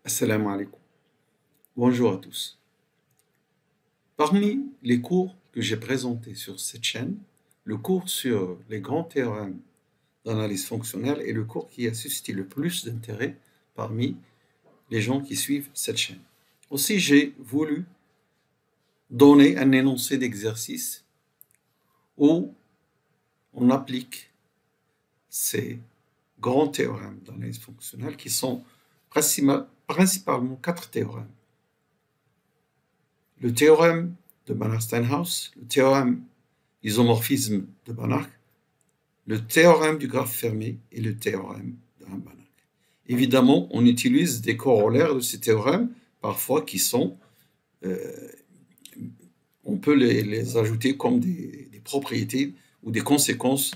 Assalamu alaikum. Bonjour à tous. Parmi les cours que j'ai présentés sur cette chaîne, le cours sur les grands théorèmes d'analyse fonctionnelle est le cours qui a suscité le plus d'intérêt parmi les gens qui suivent cette chaîne. Aussi, j'ai voulu donner un énoncé d'exercice où on applique ces grands théorèmes d'analyse fonctionnelle qui sont principalement 4 théorèmes. Le théorème de Banach-Steinhaus, le théorème d'isomorphisme de Banach, le théorème du graphe fermé et le théorème de Banach. Évidemment, on utilise des corollaires de ces théorèmes, parfois qui sont, on peut les ajouter comme des propriétés ou des conséquences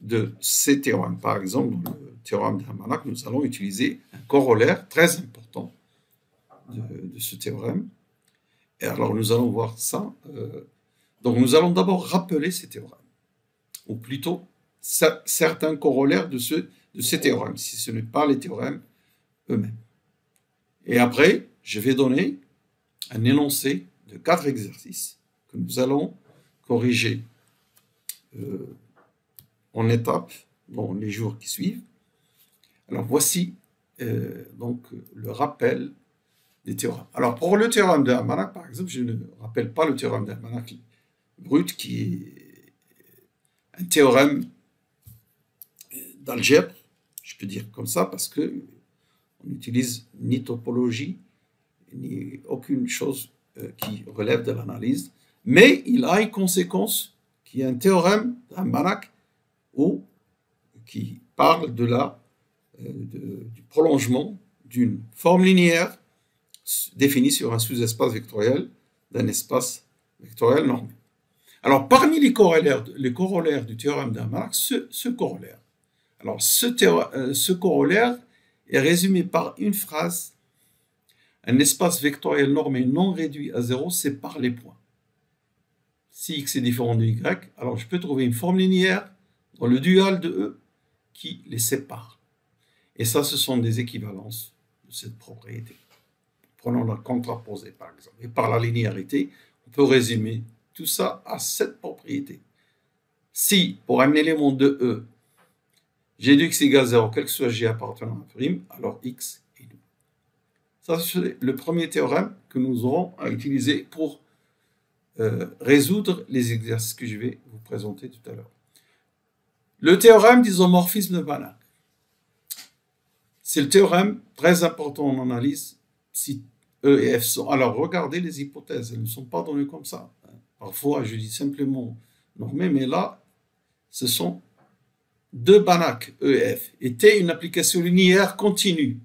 de ces théorèmes. Par exemple, dans le théorème de Banach, nous allons utiliser un corollaire très important de ce théorème. Et alors, nous allons voir ça. Donc, nous allons d'abord rappeler ces théorèmes, ou plutôt certains corollaires de ces théorèmes, si ce n'est pas les théorèmes eux-mêmes. Et après, je vais donner un énoncé de 4 exercices que nous allons corriger en étapes dans les jours qui suivent. Alors, voici donc le rappel des théorèmes. Alors, pour le théorème de Banach, par exemple, je ne rappelle pas le théorème de Banach brut, qui est un théorème d'algèbre, je peux dire comme ça, parce qu'on n'utilise ni topologie, ni aucune chose qui relève de l'analyse, mais il a une conséquence qui est un théorème de Banach qui parle du prolongement d'une forme linéaire définie sur un sous-espace vectoriel d'un espace vectoriel normé. Alors, parmi les corollaires du théorème de Banach, ce corollaire. Alors, ce corollaire est résumé par une phrase. Un espace vectoriel normé non réduit à 0 sépare les points. Si x est différent de y, alors je peux trouver une forme linéaire dans le dual de E qui les sépare. Et ça, ce sont des équivalences de cette propriété. Prenons la contraposée, par exemple. Et par la linéarité, on peut résumer tout ça à cette propriété. Si, pour un élément de E, g de x égale 0, quel que soit g appartenant à prime, alors x est nul. Ça, c'est le premier théorème que nous aurons à utiliser pour résoudre les exercices que je vais vous présenter tout à l'heure. Le théorème d'isomorphisme de Banach. C'est le théorème très important en analyse si E et F sont. Alors, regardez les hypothèses, elles ne sont pas données comme ça. Parfois, je dis simplement normé, mais là, ce sont deux Banach, E et F, étaient une application linéaire continue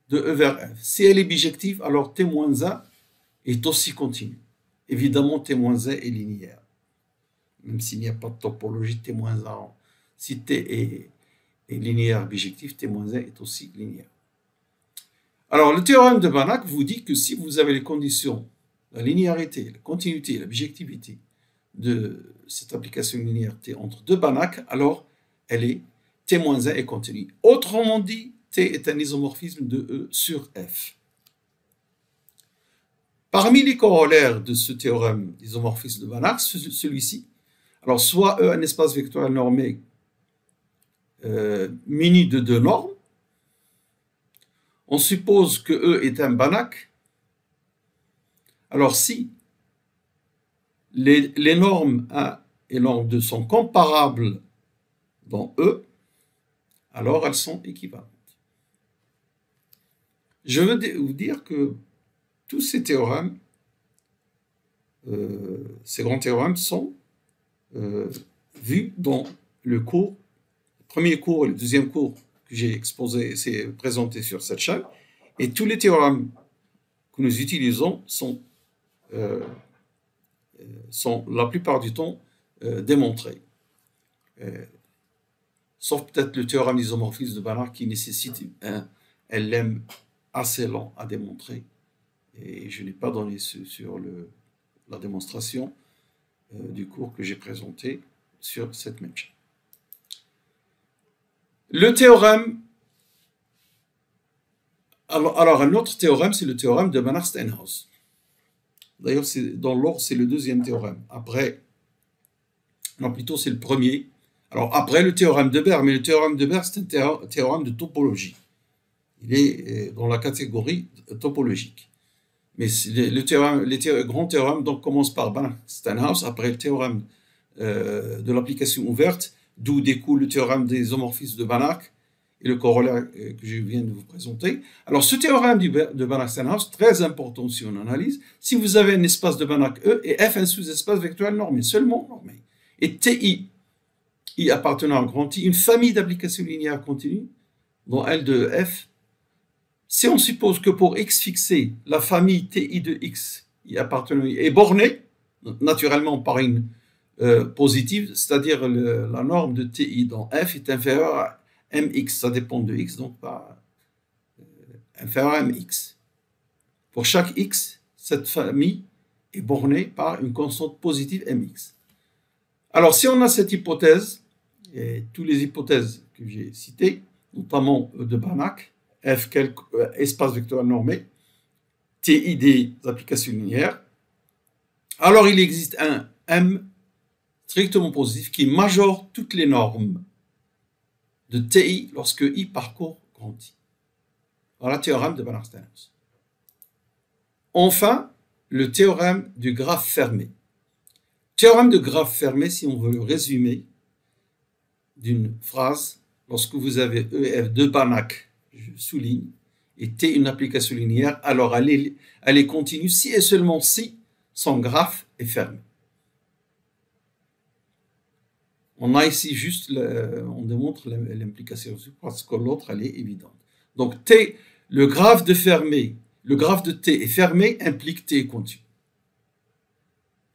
de E vers F. Si elle est bijective, alors T-1 est aussi continu. Évidemment, T-1 est linéaire. Même s'il n'y a pas de topologie T-1. Si T est linéaire bijectif, T-1 est aussi linéaire. Alors, le théorème de Banach vous dit que si vous avez les conditions, la linéarité, la continuité, la bijectivité de cette application linéaire T entre deux Banach, alors elle est T-1 est continue. Autrement dit, T est un isomorphisme de E sur F. Parmi les corollaires de ce théorème d'isomorphisme de Banach, celui-ci, alors soit E un espace vectoriel normé muni de deux normes, on suppose que E est un Banach. Alors si les normes 1 et norme 2 sont comparables dans E, alors elles sont équivalentes. Je veux vous dire que tous ces théorèmes, ces grands théorèmes sont vus dans le premier cours et le deuxième cours que j'ai exposé, c'est présenté sur cette chaîne, et tous les théorèmes que nous utilisons sont la plupart du temps démontrés. Sauf peut-être le théorème d'isomorphisme de Banach qui nécessite un LM assez lent à démontrer, et je n'ai pas donné sur la démonstration du cours que j'ai présenté sur cette même chaîne. Le théorème Alors, un autre théorème, c'est le théorème de Banach-Steinhaus. D'ailleurs, dans l'ordre, c'est le deuxième théorème. Après, non, plutôt c'est le premier. Alors, après le théorème de Baire, mais le théorème de Baire, c'est un théorème de topologie. Il est dans la catégorie topologique. Mais les grands théorèmes donc, commencent par Banach-Steinhaus, après le théorème de l'application ouverte, d'où découle le théorème des homomorphismes de Banach et le corollaire que je viens de vous présenter. Alors, ce théorème de Banach-Steinhaus, très important si on analyse, si vous avez un espace de Banach E et F un sous-espace vectoriel normé, seulement normé, et TI, I appartenant à grand I, une famille d'applications linéaires continues, dont L de F, si on suppose que pour x fixé, la famille TI de x I appartenant est bornée, naturellement par une positive, c'est-à-dire la norme de TI dans F est inférieure à mx, ça dépend de x, donc pas inférieur à mx. Pour chaque x, cette famille est bornée par une constante positive mx. Alors, si on a cette hypothèse, et toutes les hypothèses que j'ai citées, notamment de Banach, F espace vectoriel normé, TI des applications linéaires, alors il existe un M strictement positif qui majore toutes les normes de TI lorsque I parcourt grand I. Voilà le théorème de Banach-Steinhaus. Enfin, le théorème du graphe fermé. Théorème de graphe fermé, si on veut le résumer d'une phrase, lorsque vous avez E et F de Banach, je souligne, et T une application linéaire, alors elle est continue si et seulement si son graphe est fermé. On a ici juste, on démontre l'implication parce que l'autre, elle est évidente. Donc T, le graphe de T est fermé implique T est continu.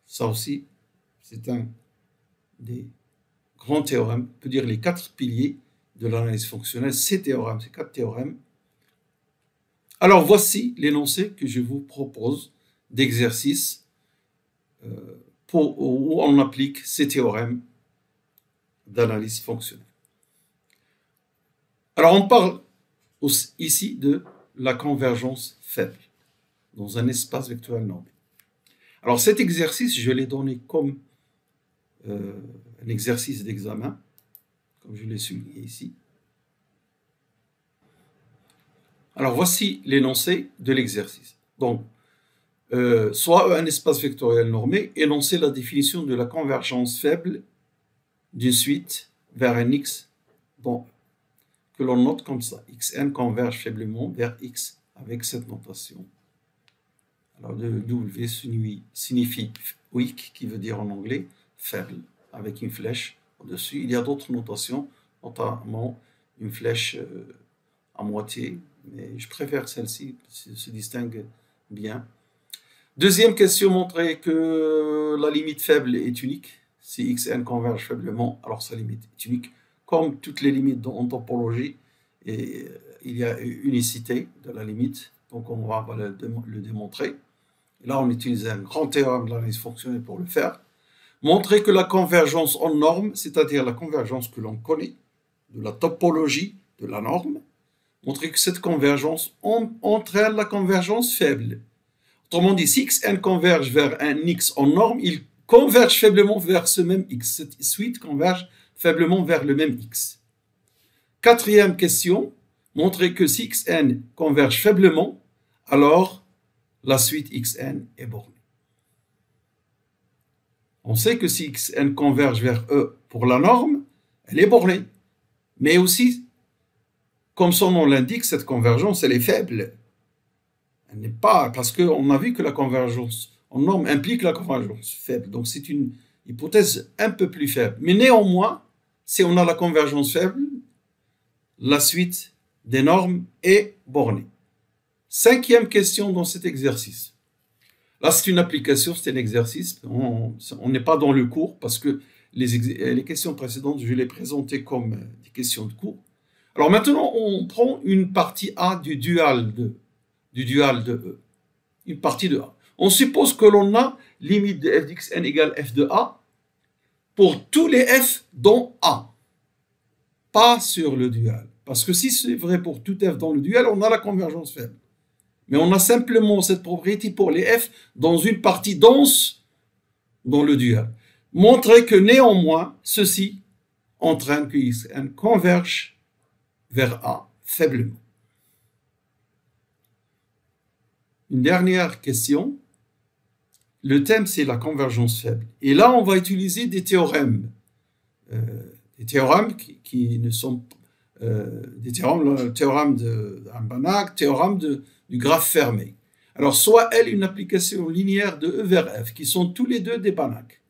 Ça aussi, c'est un des grands théorèmes, on peut dire les 4 piliers de l'analyse fonctionnelle, ces 4 théorèmes. Alors voici l'énoncé que je vous propose d'exercice où on applique ces théorèmes d'analyse fonctionnelle. Alors on parle ici de la convergence faible dans un espace vectoriel normé. Alors cet exercice, je l'ai donné comme un exercice d'examen, comme je l'ai souligné ici. Alors voici l'énoncé de l'exercice. Donc, soit un espace vectoriel normé, énoncer la définition de la convergence faible d'une suite vers un x, bon, que l'on note comme ça. Xn converge faiblement vers x avec cette notation. Alors, le W signifie weak, qui veut dire en anglais faible, avec une flèche au-dessus. Il y a d'autres notations, notamment une flèche à moitié, mais je préfère celle-ci, se distingue bien. Deuxième question, montrer que la limite faible est unique. Si Xn converge faiblement, alors sa limite est unique. Comme toutes les limites en topologie, et il y a unicité de la limite, donc on va le démontrer. Et là, on utilise un grand théorème de l'analyse fonctionnelle pour le faire. Montrer que la convergence en norme, c'est-à-dire la convergence que l'on connaît, de la topologie de la norme, montrer que cette convergence entraîne la convergence faible. Autrement dit, si Xn converge vers un X en norme, il converge faiblement vers ce même X. Cette suite converge faiblement vers le même X. Quatrième question, montrer que si Xn converge faiblement, alors la suite Xn est bornée. On sait que si Xn converge vers E pour la norme, elle est bornée. Mais aussi, comme son nom l'indique, cette convergence, elle est faible. Elle n'est pas, parce qu'on a vu que la convergence en norme implique la convergence faible. Donc c'est une hypothèse un peu plus faible. Mais néanmoins, si on a la convergence faible, la suite des normes est bornée. Cinquième question dans cet exercice. Là, c'est une application, c'est un exercice. On n'est pas dans le cours parce que les questions précédentes, je les présentais comme des questions de cours. Alors maintenant, on prend une partie A du dual de E. Une partie de A. On suppose que l'on a limite de f d'xn égale f de A pour tous les f dont A. Pas sur le dual. Parce que si c'est vrai pour tout f dans le duel, on a la convergence faible. Mais on a simplement cette propriété pour les f dans une partie dense dans le duel. Montrer que néanmoins, ceci entraîne que Xn converge vers A faiblement. Une dernière question. Le thème, c'est la convergence faible. Et là, on va utiliser des théorèmes. Des théorèmes qui ne sont des théorèmes, le théorème d'Banach, théorème du graphe fermé. Alors, soit L une application linéaire de E vers F, qui sont tous les deux des Banach.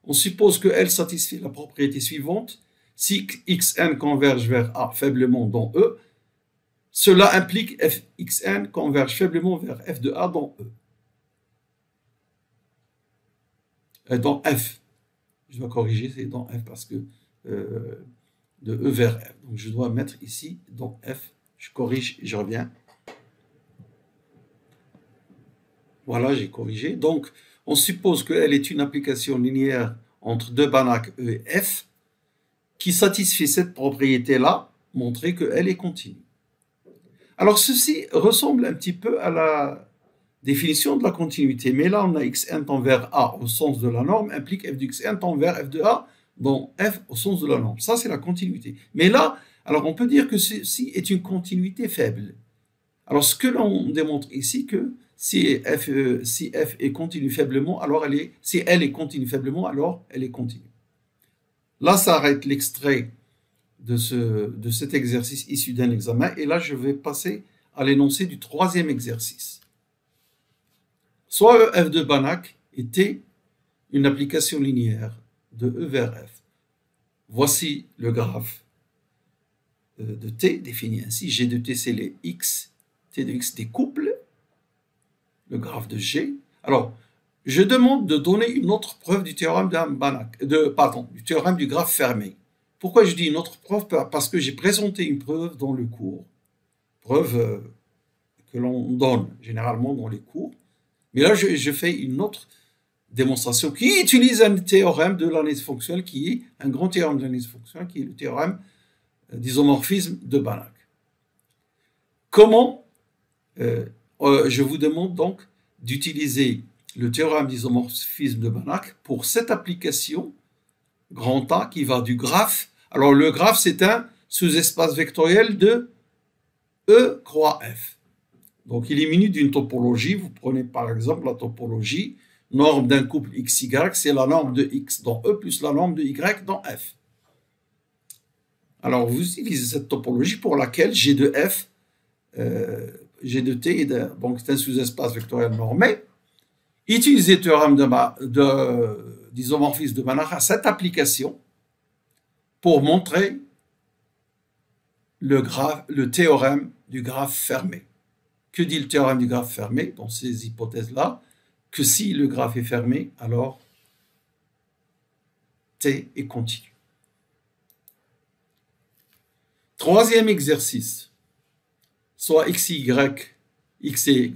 On suppose que L satisfait la propriété suivante. Si Xn converge vers A faiblement dans E, cela implique Xn converge faiblement vers F de A dans E. Dans F. Je dois corriger, c'est dans F parce que de E vers F. Donc je dois mettre ici dans F. Je corrige et je reviens. Voilà, j'ai corrigé. Donc on suppose qu'elle est une application linéaire entre deux Banach E et F qui satisfait cette propriété-là, montrer qu'elle est continue. Alors ceci ressemble un petit peu à la définition de la continuité, mais là on a Xn tend vers A au sens de la norme, implique f de Xn tend vers f de A dans f au sens de la norme. Ça c'est la continuité. Mais là, alors on peut dire que ceci est une continuité faible. Alors ce que l'on démontre ici, que si f est continue faiblement, alors si L est continue faiblement, alors elle est continue. Là s'arrête l'extrait de cet exercice issu d'un examen, et là je vais passer à l'énoncé du troisième exercice. Soit f de Banach était une application linéaire de E vers F. Voici le graphe de T défini ainsi. G de T, c'est les X. T de X découple le graphe de G. Alors, je demande de donner une autre preuve du théorème du théorème du graphe fermé. Pourquoi je dis une autre preuve? Parce que j'ai présenté une preuve dans le cours. Preuve que l'on donne généralement dans les cours. Mais là, je fais une autre démonstration qui utilise un théorème de l'analyse fonctionnelle, qui est un grand théorème de l'analyse fonctionnelle, qui est le théorème d'isomorphisme de Banach. Comment je vous demande donc d'utiliser le théorème d'isomorphisme de Banach pour cette application grand A qui va du graphe. Alors le graphe, c'est un sous-espace vectoriel de E croix F. Donc il est muni d'une topologie. Vous prenez par exemple la topologie norme d'un couple XY, c'est la norme de X dans E plus la norme de Y dans F. Alors vous utilisez cette topologie pour laquelle G de F, G de T, donc c'est un sous-espace vectoriel normé. Utilisez le théorème d'isomorphisme de Banach à cette application pour montrer le théorème du graphe fermé. Que dit le théorème du graphe fermé dans ces hypothèses-là? Que si le graphe est fermé, alors T est continu. Troisième exercice, soit XY, X est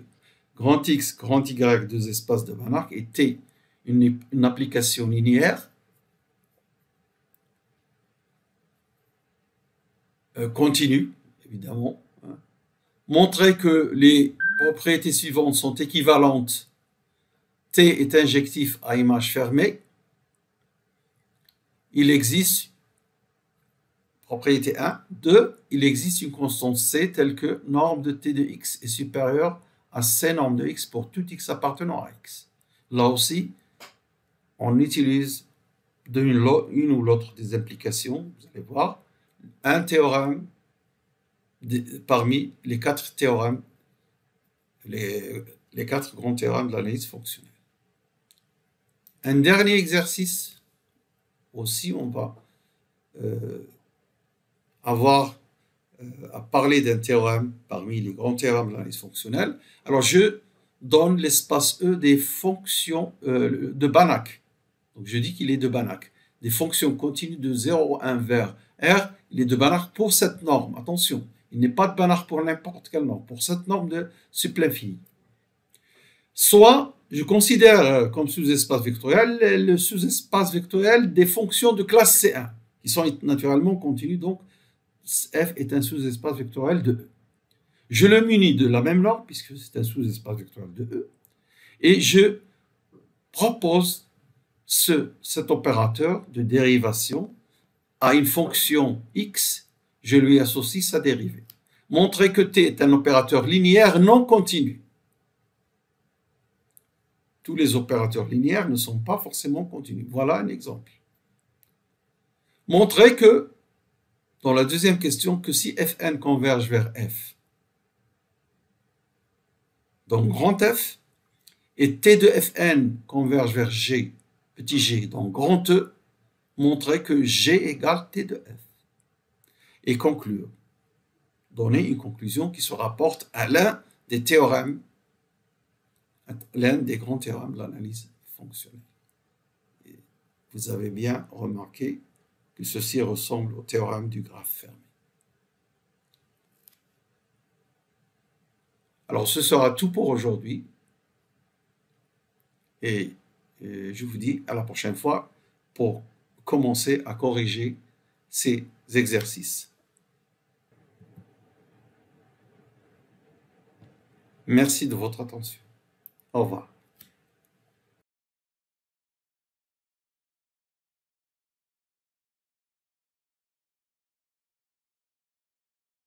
grand X, grand Y, deux espaces de Banach, et T, une application linéaire continue, évidemment. Montrer que les propriétés suivantes sont équivalentes. T est injectif à image fermée. Il existe, propriété 1, 2, il existe une constante C telle que norme de T de X est supérieure à C norme de X pour tout X appartenant à X. Là aussi, on utilise une ou l'autre des implications, vous allez voir, un théorème parmi les 4 théorèmes, les 4 grands théorèmes de l'analyse fonctionnelle. Un dernier exercice, aussi on va avoir à parler d'un théorème parmi les grands théorèmes de l'analyse fonctionnelle. Alors je donne l'espace E des fonctions de Banach. Donc je dis qu'il est de Banach. Des fonctions continues de 0 à 1 vers R, il est de Banach pour cette norme. Attention, il n'est pas de Banach pour n'importe quelle norme, pour cette norme de suple infini. Soit je considère comme sous-espace vectoriel le sous-espace vectoriel des fonctions de classe C1, qui sont naturellement continues, donc F est un sous-espace vectoriel de E. Je le munis de la même norme, puisque c'est un sous-espace vectoriel de E, et je propose cet opérateur de dérivation à une fonction x, je lui associe sa dérivée. Montrer que t est un opérateur linéaire non continu. Tous les opérateurs linéaires ne sont pas forcément continus. Voilà un exemple. Montrer que, dans la deuxième question, que si Fn converge vers F, donc grand F, et T de Fn converge vers G, petit g, donc grand E, montrer que G égale T de F. Et conclure. Donner une conclusion qui se rapporte à l'un des théorèmes, l'un des grands théorèmes de l'analyse fonctionnelle. Et vous avez bien remarqué que ceci ressemble au théorème du graphe fermé. Alors, ce sera tout pour aujourd'hui. Et je vous dis à la prochaine fois pour commencer à corriger ces exercices. Merci de votre attention. Au revoir.